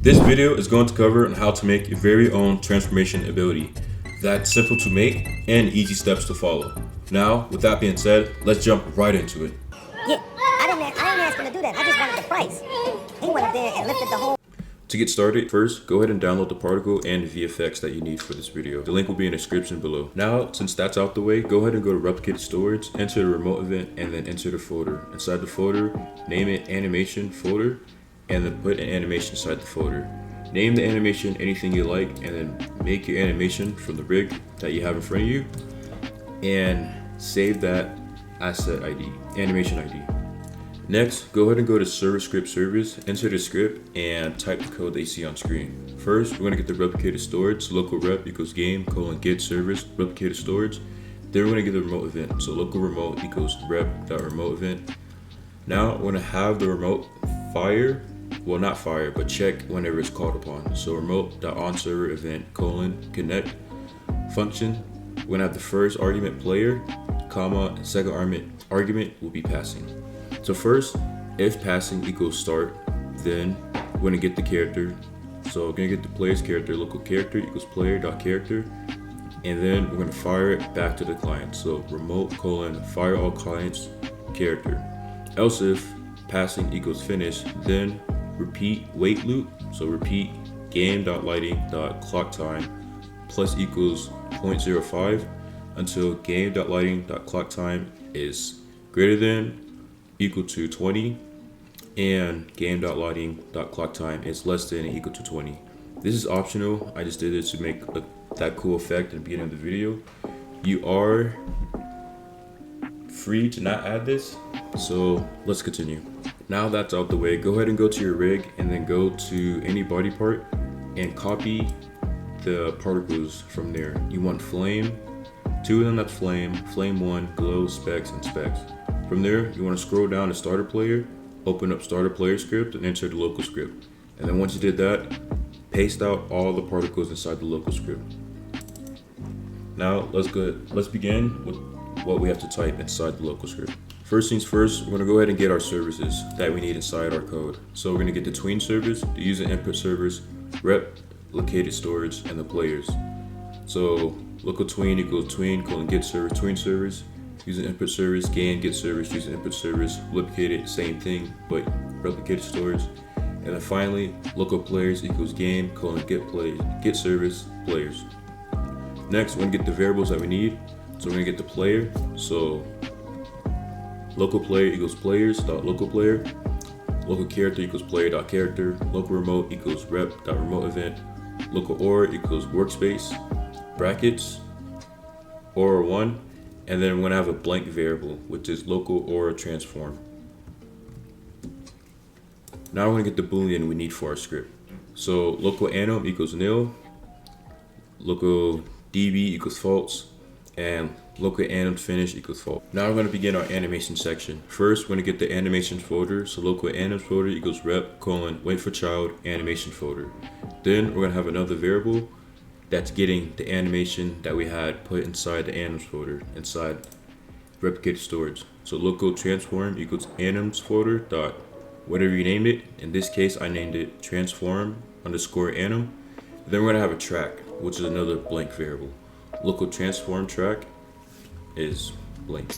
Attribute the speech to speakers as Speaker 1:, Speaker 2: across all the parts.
Speaker 1: This video is going to cover on how to make your very own transformation ability that's simple to make and easy steps to follow. Now, with that being said, let's jump right into it.
Speaker 2: Yeah, I didn't ask him to do that. I just wanted the price. He went up there and lifted the whole.
Speaker 1: To get started, first, go ahead and download the particle and VFX that you need for this video. The link will be in the description below. Now, since that's out the way, go ahead and go to replicated storage, enter the remote event, and then enter the folder. Inside the folder, name it animation folder, and then put an animation inside the folder. Name the animation anything you like, and then make your animation from the rig that you have in front of you, and save that asset ID, animation ID. Next, go ahead and go to server script service, enter the script, and type the code that you see on screen. First, we're going to get the replicated storage, so local rep equals game, get service, replicated storage. Then we're going to get the remote event, so local remote equals rep.remote event. Now, we're going to have the remote fire, well not fire, but check whenever it's called upon. So remote.onServer event connect function. We're going to have the first argument player, comma, and second argument will be passing. So first, if passing equals start, then we're going to get the character. So we're going to get the player's character, local character equals player.character, and then we're going to fire it back to the client. So remote fire all clients character. Else if passing equals finish, then repeat wait loop. So repeat game.lighting.clocktime plus equals 0.05 until game.lighting.clocktime is greater than equal to 20 and game.lighting.clocktime is less than or equal to 20. This is optional. I just did it to make that cool effect at the beginning of the video. You are free to not add this, so let's continue. Now that's out the way, go ahead and go to your rig and then go to any body part and copy the particles from there. You want flame, two of them that's flame 1, glow, specs, and specs. From there, you want to scroll down to starter player, open up starter player script, and enter the local script. And then once you did that, paste out all the particles inside the local script. Now let's begin with what we have to type inside the local script. First things first, we're going to go ahead and get our services that we need inside our code. So we're going to get the tween service, the user input service, replicated storage, and the players. So local tween equals tween get service, tween service, user input service, get service, user input service, replicated, same thing, but replicated storage. And then finally, local players equals game, get service, players. Next, we're gonna get the variables that we need. So we're gonna get the player. So local player equals players.local player, local character equals player.character, local remote equals rep.remote event, local aura equals workspace, brackets, aura1, and then we're gonna have a blank variable, which is local aura transform. Now we're gonna get the boolean we need for our script. So local anom equals nil, local db equals false, and local anom finish equals false. Now we're gonna begin our animation section. First, we're gonna get the animation folder. So local anom folder equals rep wait for child animation folder. Then we're gonna have another variable that's getting the animation that we had put inside the anims folder inside replicated storage. So local transform equals anims folder dot whatever you named it. In this case, I named it transform underscore anim. Then we're gonna have a track, which is another blank variable. Local transform track is blank.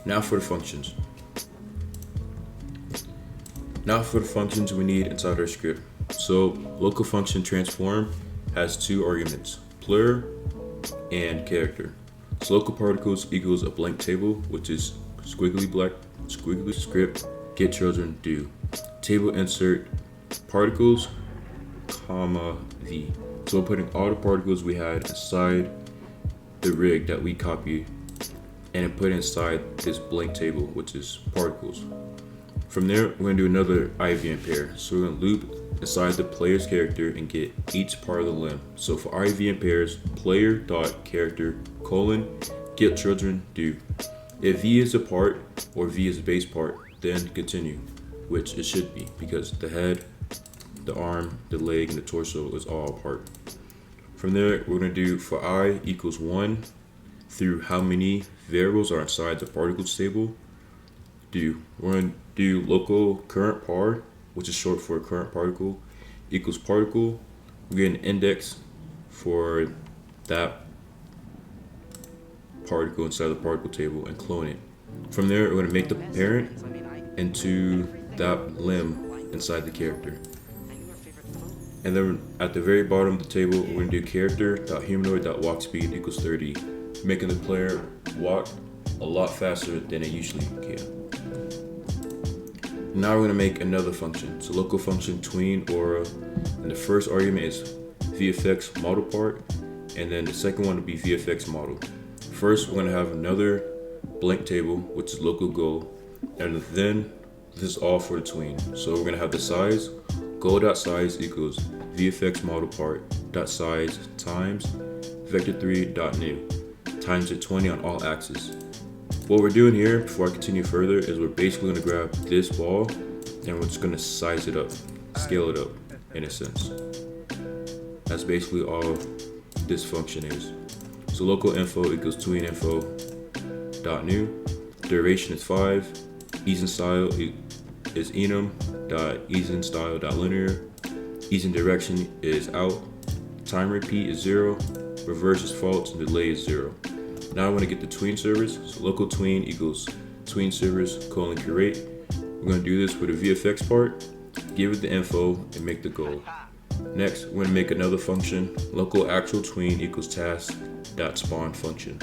Speaker 1: Now for the functions. We need inside our script. So local function transform has two arguments, player and character. So local particles equals a blank table, which is squiggly script get children do. Table insert particles, comma v. So we're putting all the particles we had inside the rig that we copied and put inside this blank table, which is particles. From there, we're gonna do another IVN pair. So we're gonna loop inside the player's character and get each part of the limb. So for IVN pairs, player.character get children do. If V is a part or V is a base part, then continue, which it should be because the head, the arm, the leg, and the torso is all a part. From there, we're gonna do for I equals 1 through how many variables are inside the particles table. do. We're going to do local current par, which is short for current particle, equals particle. We get an index for that particle inside the particle table and clone it. From there, we're going to make the parent into that limb inside the character. And then at the very bottom of the table, we're going to do character.humanoid.walkspeed equals 30, making the player walk a lot faster than it usually can. Now we're going to make another function. So local function tween aura, and the first argument is VFX model part, and then the second one will be VFX model. First, we're going to have another blank table, which is local goal, and then this is all for the tween. So we're going to have the size, goal.size equals VFX model part dot size times vector3.new times the 20 on all axes. What we're doing here, before I continue further, is we're basically going to grab this ball and we're just going to size it up, scale it up in a sense. That's basically all this function is. So local info equals tween info dot new, duration is 5, ease and style is enum dot ease and style dot linear, ease and direction is out, time repeat is 0, reverse is false, and delay is 0. Now I want to get the tween servers. So local tween equals tween servers colon create. We're going to do this with a VFX part, give it the info, and make the goal. Next, we're going to make another function, local actual tween equals task dot spawn function.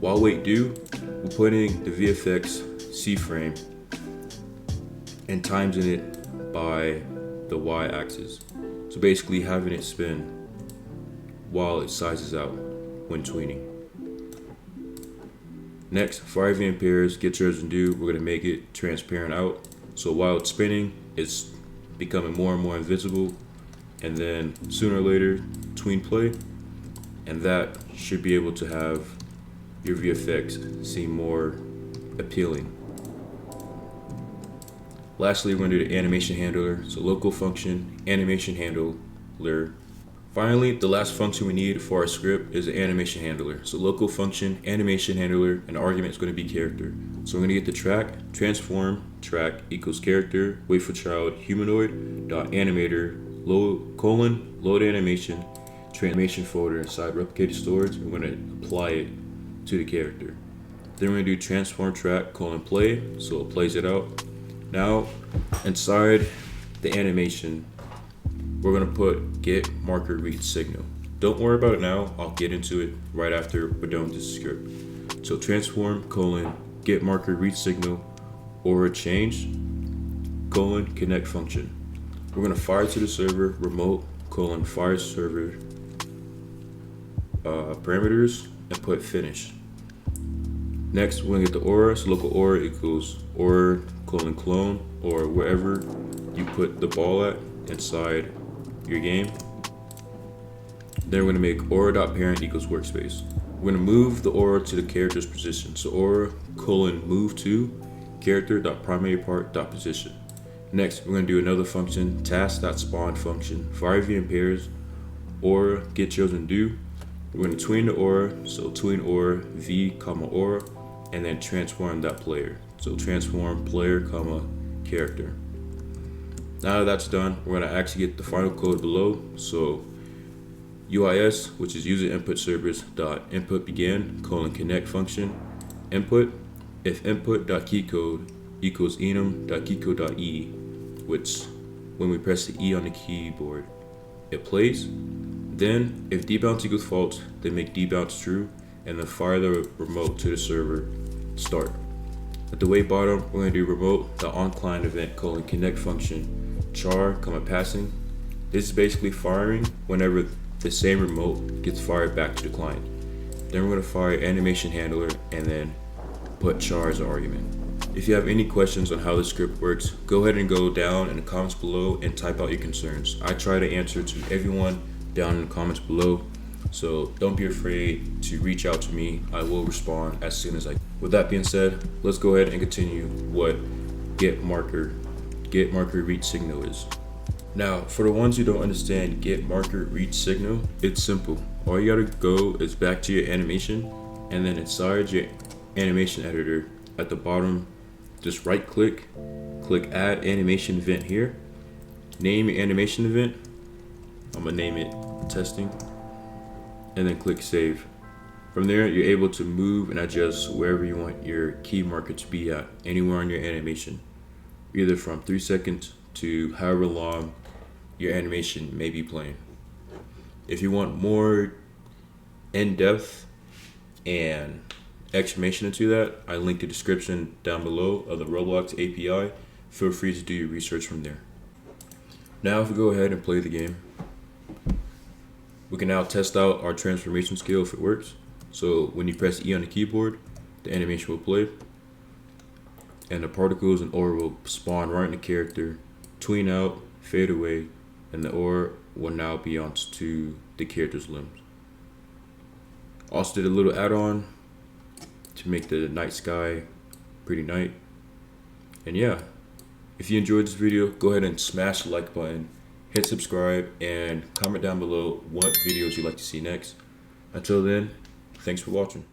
Speaker 1: While wait do, we're putting the VFX C frame and timesing it by the Y axis. So basically having it spin while it sizes out when tweening. Next, for IV and pairs, get yours and do, we're going to make it transparent out. So while it's spinning, it's becoming more and more invisible. And then sooner or later, tween play. And that should be able to have your VFX seem more appealing. Lastly, we're going to do the animation handler. So local function, animation handler. Finally, the last function we need for our script is an animation handler. So local function, animation handler, and argument is going to be character. So we're going to get the track, transform, track equals character, wait for child, humanoid, dot animator, load animation, animation folder inside replicated storage. We're going to apply it to the character. Then we're going to do transform track, play, so it plays it out. Now, inside the animation, we're going to put get marker read signal. Don't worry about it now, I'll get into it right after we're done with this script. So transform, get marker read signal, or change, connect function. We're going to fire to the server, remote, fire server parameters, and put finish. Next, we're going to get the aura, so local aura equals aura, clone, or wherever you put the ball at inside your game. Then we're going to make aura.parent equals workspace. We're going to move the aura to the character's position. So aura, move to character.primaryPart.position. Next, we're going to do another function, task.spawn function, for IV and pairs, aura, get chosen do. We're going to tween the aura, so tween aura, v, aura, and then transform that player. So transform player, character. Now that that's done, we're going to actually get the final code below. So UIS, which is user input servers dot input begin connect function input if input.keycode equals enum.keycode.e, which when we press the E on the keyboard, it plays. Then if debounce equals false, then make debounce true, and then fire the remote to the server start. At the way bottom, we're going to do remote.onClient event connect function char, passing. This is basically firing whenever the same remote gets fired back to the client. Then we're going to fire animation handler and then put char as an argument. If you have any questions on how the script works, go ahead and go down in the comments below and type out your concerns. I try to answer to everyone down in the comments below, so don't be afraid to reach out to me. I will respond as soon as I can. With that being said, let's go ahead and continue what get marker read signal is. Now, for the ones who don't understand get marker read signal, it's simple. All you gotta go is back to your animation, and then inside your animation editor at the bottom just right click, click add animation event here. Name your animation event. I'm gonna name it testing. And then click save. From there, you're able to move and adjust wherever you want your key marker to be at, anywhere on your animation. Either from 3 seconds to however long your animation may be playing. If you want more in-depth and explanation into that, I linked the description down below of the Roblox API. Feel free to do your research from there. Now if we go ahead and play the game, we can now test out our transformation skill if it works. So when you press E on the keyboard, the animation will play, and the particles and ore will spawn right in the character, tween out, fade away, and the ore will now be onto the character's limbs. Also did a little add-on to make the night sky pretty night. And yeah, if you enjoyed this video, go ahead and smash the like button, hit subscribe, and comment down below what videos you'd like to see next. Until then, thanks for watching.